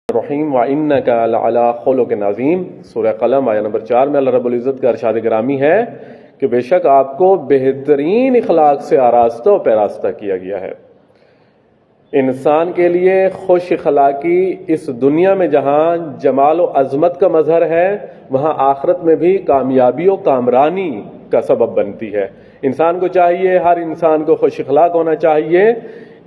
الرحیم وَإِنَّكَ لَعَلَىٰ خُلُقٍ عَظِيمٍ سورہ قلم آیہ نمبر 4 میں اللہ رب العزت کا ارشاد گرامی ہے کہ بے شک آپ کو بہترین اخلاق سے آراستہ و پیراستہ کیا گیا ہے۔ انسان کے لیے خوش اخلاقی اس دنیا میں جہاں جمال و عظمت کا مظہر ہے، وہاں آخرت میں بھی کامیابی و کامرانی کا سبب بنتی ہے۔ انسان کو چاہیے، ہر انسان کو خوش اخلاق ہونا چاہیے،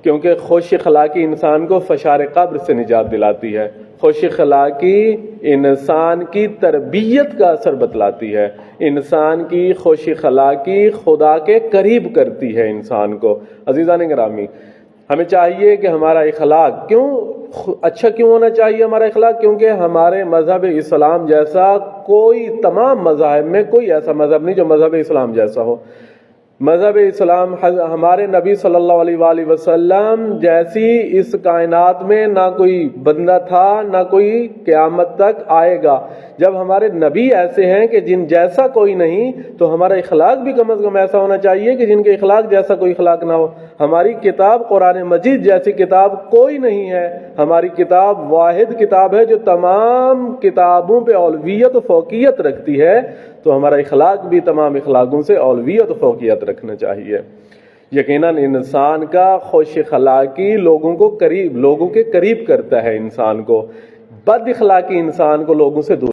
کیونکہ خوش اخلاقی انسان کو فشار قبر سے نجات دلاتی ہے۔ خوش اخلاقی انسان کی تربیت کا اثر بتلاتی ہے۔ انسان کی خوش اخلاقی خدا کے قریب کرتی ہے انسان کو۔ عزیزان گرامی، ہمیں چاہیے کہ ہمارا اخلاق اچھا کیوں ہونا چاہیے ہمارا اخلاق؟ کیونکہ ہمارے مذہب اسلام جیسا تمام مذاہب میں کوئی ایسا مذہب نہیں جو مذہب اسلام جیسا ہو۔ مذہب اسلام ہمارے نبی صلی اللہ علیہ وآلہ وسلم جیسی اس کائنات میں نہ کوئی بندہ تھا، نہ کوئی قیامت تک آئے گا۔ جب ہمارے نبی ایسے ہیں کہ جن جیسا کوئی نہیں، تو ہمارا اخلاق بھی کم از کم ایسا ہونا چاہیے کہ جن کے اخلاق جیسا کوئی اخلاق نہ ہو۔ ہماری کتاب قرآن مجید جیسی کتاب کوئی نہیں ہے۔ ہماری کتاب واحد کتاب ہے جو تمام کتابوں پہ اولویت و فوقیت رکھتی ہے، تو ہمارا اخلاق بھی تمام اخلاقوں سے اولویت و فوقیت رکھنا چاہیے۔ یقیناً انسان کا خوش اخلاقی لوگوں کے قریب کرتا ہے انسان کو۔ بد اخلاقی انسان کو لوگوں سے دور